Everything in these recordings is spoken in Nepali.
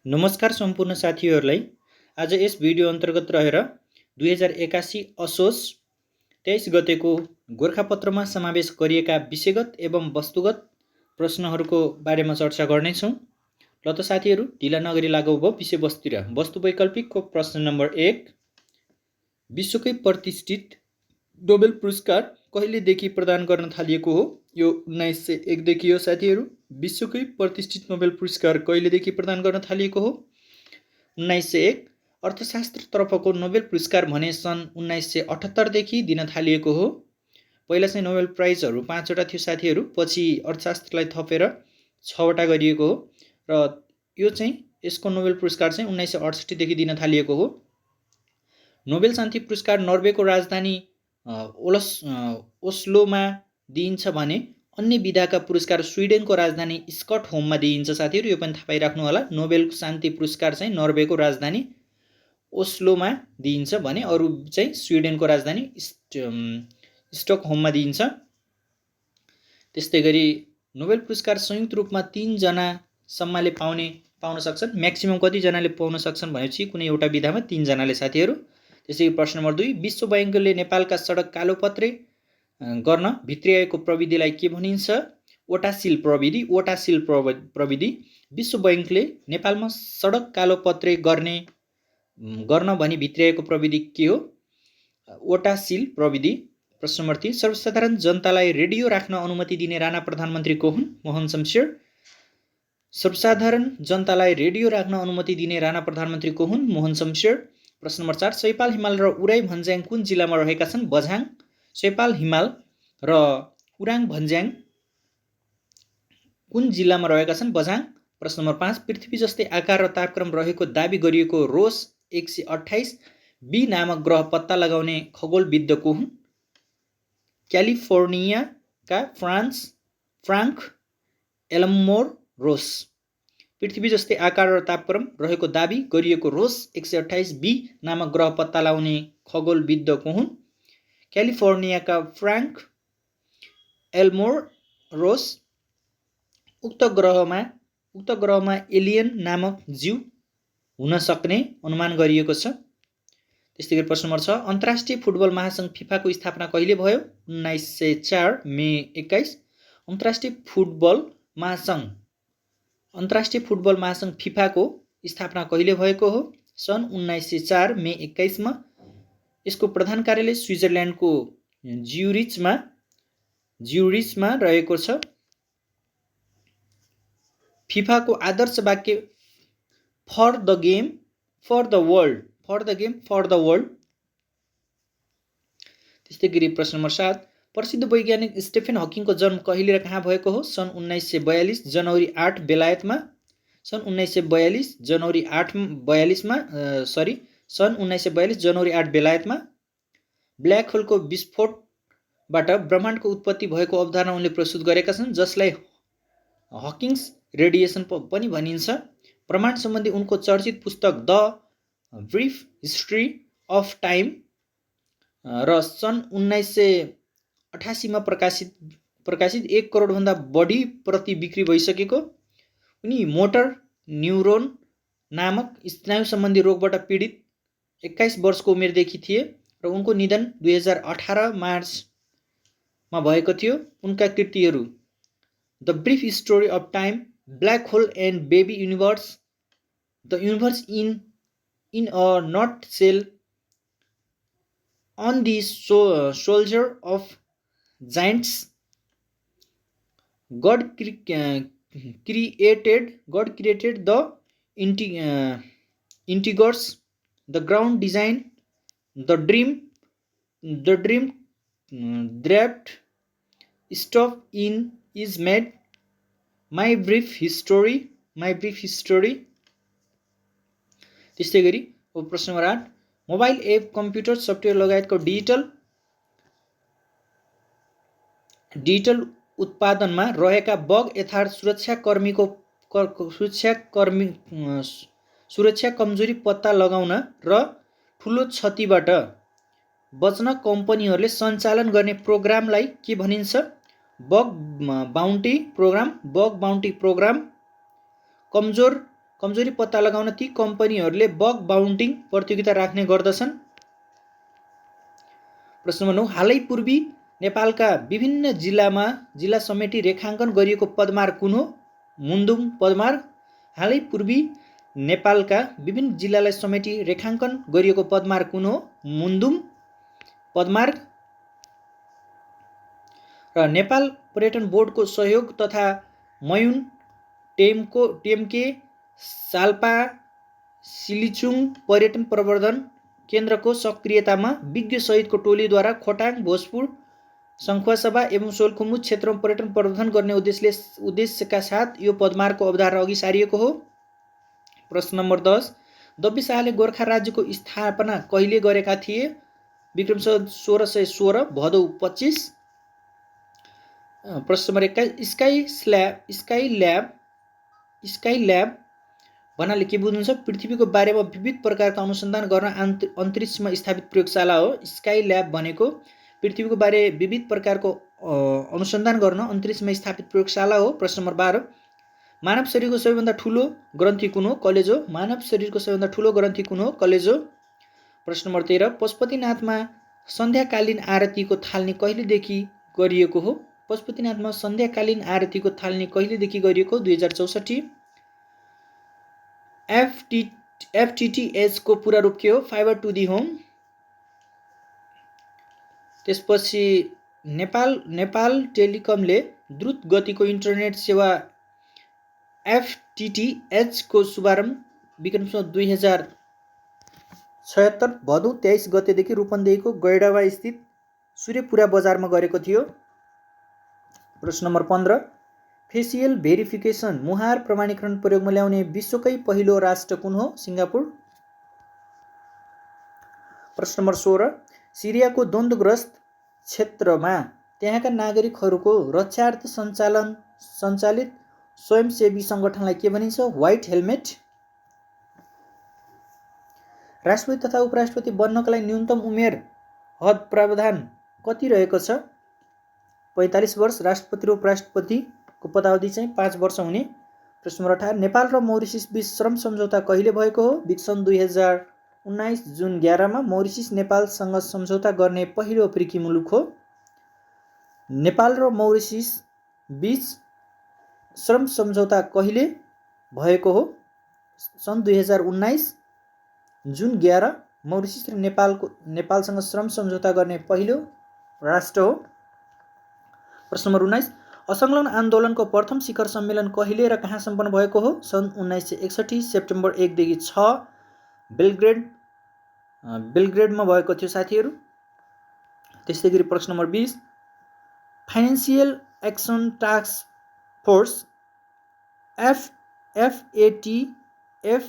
नमस्कार सम्पूर्ण साथीहरूलाई। आज यस भिडियो अन्तर्गत रहेर 2081 असोज 23 गतेको गोरखापत्रमा समावेश गरिएका विषयगत एवं वस्तुगत प्रश्नहरूको बारेमा चर्चा गर्नेछौँ। ल त साथीहरू ढिला नगरी लागौ भयो विषयवस्तुतिर। वस्तु वैकल्पिकको प्रश्न नम्बर 1, विश्वकै प्रतिष्ठित नोबेल पुरस्कार कहिलेदेखि प्रदान गर्न थालिएको हो? यो 1901 देखि हो साथीहरू। विश्वकै प्रतिष्ठित नोबेल पुरस्कार कहिलेदेखि प्रदान गर्न थालिएको हो? 1901। अर्थशास्त्रतर्फको नोबेल पुरस्कार भने सन् 1978 देखि दिन थालिएको हो। पहिला चाहिँ नोबेल प्राइजहरू 5 वटा थियो साथीहरू, पछि अर्थशास्त्रलाई थपेर 6 वटा गरिएको हो र यो चाहिँ यसको नोबेल पुरस्कार चाहिँ 1968 देखि दिन थालिएको हो। नोबेल शान्ति पुरस्कार नर्वेको राजधानी ओस्लोमा दिइन्छ भने अन्य विधाका पुरस्कार स्विडेनको राजधानी स्टकहोममा दिइन्छ साथीहरू। यो पनि थाहा पाइराख्नु होला। नोबेल शान्ति पुरस्कार चाहिँ नर्वेको राजधानी ओस्लोमा दिइन्छ भने अरू चाहिँ स्विडेनको राजधानी स्टकहोममा दिइन्छ। त्यस्तै गरी नोबेल पुरस्कार संयुक्त रूपमा 3 जनासम्मले पाउन सक्छन्। म्याक्सिमम कति जनाले पाउन सक्छन् भनेपछि कुनै एउटा विधामा 3 जनाले साथीहरू। त्यसै प्रश्न नम्बर 2, विश्व बैंकले नेपालका सडक कालोपत्रे गर्न भित्र्याएको प्रविधिलाई के भनिन्छ? ओटासिल प्रविधि। ओटासिल प्रविधि। विश्व बैंकले नेपालमा सडक कालोपत्रे गर्न भनी भित्र्याएको प्रविधि के हो? ओटासिल प्रविधि। प्रश्न नम्बर 3, सर्वसाधारण जनतालाई रेडियो राख्न अनुमति दिने राणा प्रधानमन्त्री को हुन्? मोहन शमशेर। सर्वसाधारण जनतालाई रेडियो राख्न अनुमति दिने राणा प्रधानमन्त्री को हुन्? मोहन शमशेर। प्रश्न नम्बर 4, सैपाल हिमाल र उराई भन्ज्याङ कुन जिल्लामा रहेका छन्? बझाङ। सैपाल हिमाल र उराङ भन्ज्याङ कुन जिल्लामा रहेका छन्? बझाङ। प्रश्न नम्बर 5, पृथ्वी जस्तै आकार र तापक्रम रहेको दाबी गरिएको रोस 128 बी नामक ग्रह पत्ता लगाउने खगोलविद्ध को हुन्? क्यालिफोर्नियाका फ्राङ्क एल्मोर रोस। पृथ्वी जस्तै आकार र तापक्रम रहेको दाबी गरिएको रोस 128 बी नामक ग्रह पत्ता लगाउने खगोलविद्ध को हुन्? क्यालिफोर्नियाका फ्राङ्क एल्मोर रोस। उक्त ग्रहमा एलियन नामक जीव हुन सक्ने अनुमान गरिएको छ। त्यस्तै गरी प्रश्न नम्बर 6, अन्तर्राष्ट्रिय फुटबल महासङ्घ फिफाको स्थापना कहिले भयो? 1904 मे 21। अन्तर्राष्ट्रिय फुटबल महासङ्घ फिफाको स्थापना कहिले भएको हो? सन् 1904 मे 21 मा। यसको प्रधान कार्यालय स्विजरल्यान्डको ज्युरिचमा रहेको छ। फिफाको आदर्श वाक्य for the game for the world. त्यस्तै गरी प्रश्न नम्बर 7, प्रसिद्ध वैज्ञानिक स्टेफेन हकिङको जन्म कहिले र कहाँ भएको हो? सन् 1942 जनवरी 8 बेलायतमा। सन् 1942 जनवरी 8 बेलायतमा। ब्ल्याक होलको विस्फोटबाट ब्रह्माण्डको उत्पत्ति भएको अवधारणा उनले प्रस्तुत गरेका छन्, जसलाई हकिङ्स रेडिएसन पनि भनिन्छ। ब्रह्माण्ड सम्बन्धी उनको चर्चित पुस्तक the brief history of time र सन् 1988 मा प्रकाशित 1 करोडभन्दा बढी प्रति बिक्री भइसकेको। उनी मोटर न्युरोन नामक स्नायु सम्बन्धी रोगबाट पीडित 21 वर्षको उमेरदेखि थिए र उनको निधन 2018 मार्चमा भएको थियो। उनका कृतिहरू the brief story of time, black hole and baby universe, the universe in a nutshell, on the shoulder of giants, God created the integers, the ground design, the dream draft stuff in is made, my brief history। त्यस्तै गरी प्रश्न number 8, mobile app, computer software लगायतको डिजिटल उत्पादनमा रहेका बग यथार्थ सुरक्षा कमजोरी पत्ता लगाउन र ठुलो क्षतिबाट बच्न कम्पनीहरूले सञ्चालन गर्ने प्रोग्रामलाई के भनिन्छ? Bug bounty program. कमजोर कमजोरी पत्ता लगाउन ती कम्पनीहरूले बग बाउन्टिङ प्रतियोगिता राख्ने गर्दछन्। प्रश्न नम्बर 9, हालै पूर्वी नेपालका विभिन्न जिल्ला समेटी रेखाङ्कन गरिएको पदमार्ग कुन हो? मुन्दुम पदमार्ग। हालै पूर्वी नेपालका विभिन्न जिल्लालाई समेटी रेखाङ्कन गरिएको पदमार्ग कुन हो? मुन्दुम पदमार्ग। र नेपाल पर्यटन बोर्डको सहयोग तथा मयुन टेम्के साल्पा सिलिचुङ पर्यटन प्रवर्धन केन्द्रको सक्रियतामा विज्ञ सहितको टोलीद्वारा खोटाङ, भोजपुर, सङ्खुवासभा एवं सोलुखुम्बु क्षेत्रमा पर्यटन प्रवर्धन गर्ने उद्देश्यका साथ यो पदमार्गको अवधारणा अघि सारिएको हो। प्रश्न नम्बर 10, दब्बी शाहले गोर्खा राज्यको स्थापना कहिले गरेका थिए? विक्रम सम्वत 1616 भदौ 25। प्रश्न नम्बर 21, स्काई ल्याब भन्नाले के बुझ्नुहुन्छ? पृथ्वीको बारेमा विविध प्रकारका अनुसन्धान गर्न अन्तरिक्षमा स्थापित प्रयोगशाला हो। स्काई ल्याब भनेको पृथ्वीको बारे विविध प्रकारको अनुसन्धान गर्न अन्तरिक्षमा स्थापित प्रयोगशाला हो। प्रश्न नम्बर 12, मानव शरीरको सबैभन्दा ठुलो ग्रन्थि कुन हो? कलेजो। मानव शरीरको सबैभन्दा ठुलो ग्रन्थि कुन हो? कलेजो। प्रश्न नम्बर 13, पशुपतिनाथमा सन्ध्याकालीन आरतीको थालनी कहिलेदेखि गरिएको हो? पशुपतिनाथमा सन्ध्याकालीन आरतीको थालनी कहिलेदेखि गरिएको? 2064। FTTH को पूरा रूप के हो? Fibre to the home. त्यसपछि नेपाल टेलिकमले द्रुत गतिको इन्टरनेट सेवा FTTH को शुभारम्भ विक्रम सम्वत 2076 भदौ 23 गतेदेखि रूपन्देहीको गैडावा स्थित सूर्यपुरा बजारमा गरेको थियो। प्रश्न नम्बर 15, फेसियल भेरिफिकेसन मुहार प्रमाणीकरण प्रयोगमा ल्याउने विश्वकै पहिलो राष्ट्र कुन हो? सिङ्गापुर। प्रश्न नम्बर 16, सिरियाको द्वन्द्वग्रस्त क्षेत्रमा त्यहाँका नागरिकहरूको रक्षार्थ सञ्चालित स्वयंसेवी सङ्गठनलाई के भनिन्छ? White helmet. राष्ट्रपति तथा उपराष्ट्रपति बन्नका लागि न्यूनतम उमेर हद प्रावधान कति रहेको छ? 45 वर्ष। राष्ट्रपति र उपराष्ट्रपतिको पदावधि चाहिँ 5 वर्ष हुने। प्रश्न नम्बर 18, नेपाल र मौरिसिस बीच श्रम सम्झौता कहिले भएको हो? सन् 2019 जुन 11 मा मौरिसिस नेपालसँग सम्झौता गर्ने पहिलो अफ्रिकी मुलुक हो। नेपाल र मौरिसिस बीच श्रम सम्झौता कहिले भएको हो? सन् 2019 जुन 11 मौरिसिस र नेपालसँग श्रम सम्झौता गर्ने पहिलो राष्ट्र हो। प्रश्न नम्बर 19, असंलग्न आन्दोलनको प्रथम शिखर सम्मेलन कहिले र कहाँ सम्पन्न भएको हो? सन् 1961 सेप्टेम्बर 1 देखि 6 बेलग्रेडमा भएको थियो साथीहरू। त्यस्तै गरी प्रश्न number 20, financial action task force FATF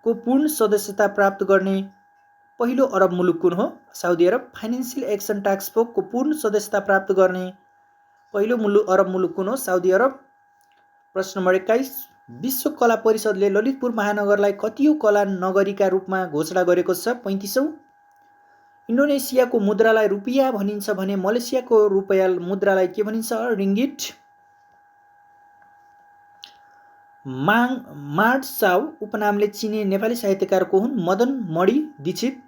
को पूर्ण सदस्यता प्राप्त गर्ने पहिलो अरब मुलुक कुन हो? Saudi Arab. Financial action task force को पूर्ण सदस्यता प्राप्त गर्ने पहिलो अरब मुलुक कुन हो? Saudi Arab. प्रश्न नम्बर 21, विश्व कला परिषदले ललितपुर महानगरलाई कतिऔं कला नगरीका रूपमा घोषणा गरेको छ? 35औं। इन्डोनेसियाको मुद्रालाई रुपियाँ भनिन्छ भने मलेसियाको रुपियाँ मुद्रालाई के भनिन्छ? रिङ्गिट। मार्ड साउ उपनामले चिनिने नेपाली साहित्यकार को हुन्? मदन मणि दीक्षित।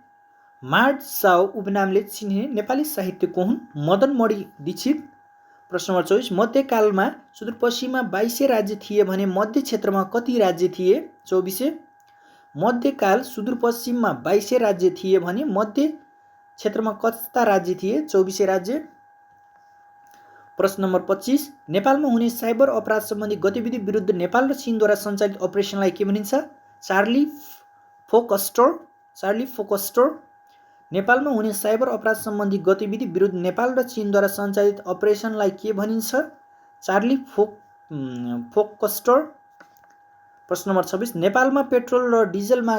मार्ड साउ उपनामले चिनिने नेपाली साहित्य को हुन्? मदन मणि दीक्षित। प्रश्न नम्बर 24, मध्यकालमा सुदूरपश्चिममा 22 राज्य थिए भने मध्य क्षेत्रमा कति राज्य थिए? 24। मध्यकाल सुदूरपश्चिममा 22 राज्य थिए भने मध्य क्षेत्रमा कस्ता राज्य थिए? 24 राज्य। प्रश्न नम्बर 25, नेपालमा हुने साइबर अपराध सम्बन्धी गतिविधि विरुद्ध नेपाल र चीनद्वारा सञ्चालित अपरेसनलाई के भनिन्छ? चार्ली फोकस्टर। नेपालमा हुने साइबर अपराध सम्बन्धी गतिविधि विरुद्ध नेपाल र चीनद्वारा सञ्चालित अपरेसनलाई के भनिन्छ? चार्ली फोकस्टर। प्रश्न नम्बर 26, नेपालमा पेट्रोल र डिजलमा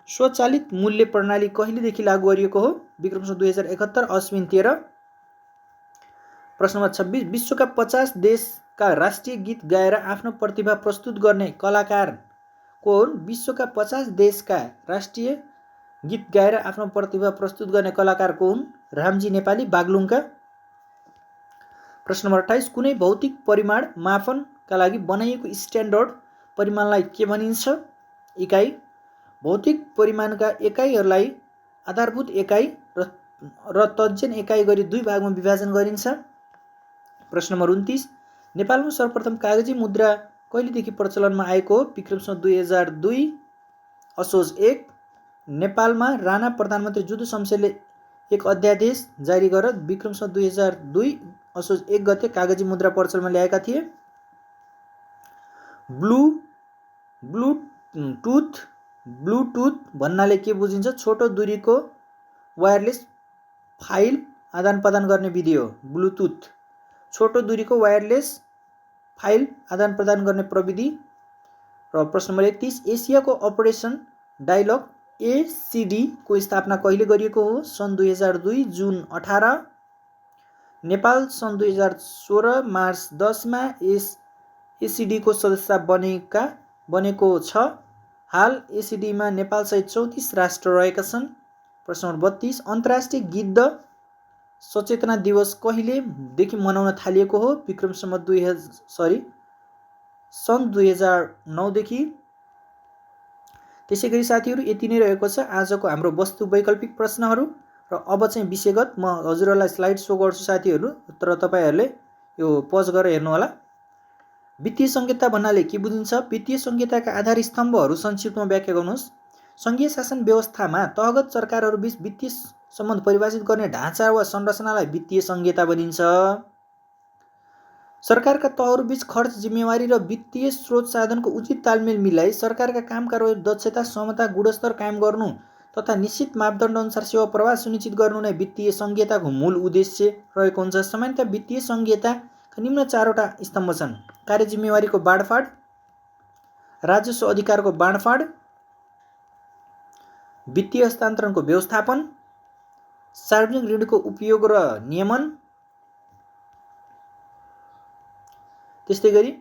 स्वचालित मूल्य प्रणाली कहिलेदेखि लागू गरिएको हो? विक्रम सम्वत 2071 अश्विन 13। प्रश्न नम्बर 26, विश्वका 50 देशका राष्ट्रिय गीत गाएर आफ्नो प्रतिभा प्रस्तुत गर्ने कलाकार को हुन्? विश्वका 50 देशका राष्ट्रिय गीत गाएर आफ्नो प्रतिभा प्रस्तुत गर्ने कलाकार को हुन्? रामजी नेपाली, बागलुङका। प्रश्न नम्बर 28, कुनै भौतिक परिमाण मापनका लागि बनाइएको स्ट्यान्डर्ड परिमाणलाई के भनिन्छ? इकाइ। भौतिक परिमाणका एकाइहरूलाई आधारभूत एकाइ र तर्जन एकाइ गरी दुई भागमा विभाजन गरिन्छ। प्रश्न नम्बर 29, नेपालमा सर्वप्रथम कागजी मुद्रा कहिलेदेखि प्रचलनमा आएको हो? विक्रमसम्वत 2002 असोज 1। नेपालमा राणा प्रधानमन्त्री जुद्धो शमशेरले एक अध्यादेश जारी गरेर विक्रमसम्वत 2002 असोज 1 गते कागजी मुद्रा प्रचलनमा ल्याएका थिए। ब्लुटुथ भन्नाले के बुझिन्छ? छोटो दूरीको वायरलेस फाइल आदान प्रदान गर्ने विधि हो। ब्लुटुथ छोटो दूरीको वायरलेस फाइल आदान प्रदान गर्ने प्रविधि। र प्रश्न नम्बर 31, एसियाको अपरेसन डायलग ACD को स्थापना कहिले गरिएको हो? सन् 2002 जुन 18। नेपाल सन् 2016 मार्च 10 मा ACD को सदस्य बनेको छ। हाल ACD मा नेपाल सहित 34 राष्ट्र रहेका छन्। प्रश्न नम्बर 32, अन्तर्राष्ट्रिय गिद्ध सचेतना दिवस कहिलेदेखि मनाउन थालिएको हो? विक्रमसम्वत सन् 2009 देखि। त्यसैगरी साथीहरू यति नै रहेको छ आजको हाम्रो वस्तु वैकल्पिक प्रश्नहरू। र अब चाहिँ विषयगत म हजुरहरूलाई स्लाइड सो गर्छु साथीहरू, तर तपाईहरूले यो पज गरेर हेर्नु होला। वित्तीय संहिता भन्नाले के बुझिन्छ? वित्तीय संहिताका आधार स्तम्भहरू संक्षिप्तमा व्याख्या गर्नुहोस्। संघीय शासन व्यवस्थामा तहगत सरकारहरूबीच वित्तीय सम्बन्ध परिभाषित गर्ने ढाँचा वा संरचनालाई वित्तीय संहिता भनिन्छ। सरकारका तहहरूबीच खर्च जिम्मेवारी र वित्तीय स्रोत साधनको उचित तालमेल मिलाई सरकारका काम कारबाही दक्षता क्षमता गुणस्तर कायम गर्नु तथा निश्चित मापदण्ड अनुसार सेवा प्रवाह सुनिश्चित गर्नु नै वित्तीय संहिताको मूल उद्देश्य रहेको हुन्छ। सामान्यतः वित्तीय संहिताका निम्न 4वटा स्तम्भ छन्: कार्य जिम्मेवारीको बाँडफाँड, राजस्व अधिकारको बाँडफाँड, वित्तीय हस्तान्तरणको व्यवस्थापन, सार्वजनिक ऋणको उपयोग र नियमन। त्यस्तै गरी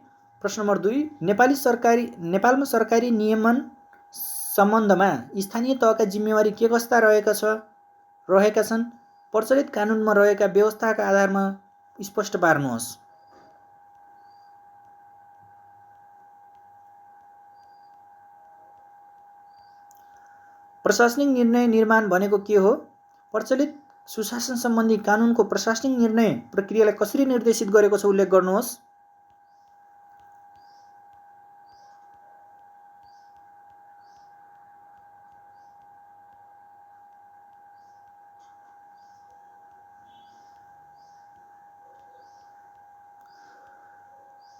प्रश्न नम्बर 2, नेपालमा सरकारी नियमन सम्बन्धमा स्थानीय तहका जिम्मेवारी के कस्ता रहेका छन्? प्रचलित कानुनमा रहेका व्यवस्थाका आधारमा स्पष्ट पार्नुहोस्। प्रशासनिक निर्णय निर्माण भनेको के हो? प्रचलित सुशासन सम्बन्धी कानुनको प्रशासनिक निर्णय प्रक्रियालाई कसरी निर्देशित गरेको छ उल्लेख गर्नुहोस्।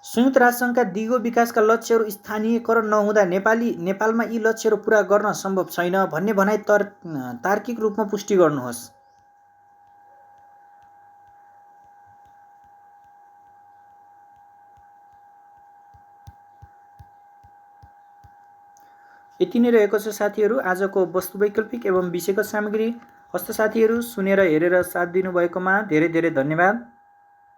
संयुक्त राष्ट्रसङ्घका दिगो विकासका लक्ष्यहरू स्थानीयकरण नहुँदा नेपालमा यी लक्ष्यहरू पूरा गर्न सम्भव छैन भन्ने भनाइ तार्किक रूपमा पुष्टि गर्नुहोस्। यति नै रहेको छ साथीहरू आजको वस्तु वैकल्पिक एवं विषयगत सामग्री। हस्त साथीहरू सुनेर हेरेर साथ दिनुभएकोमा धेरै धेरै धन्यवाद।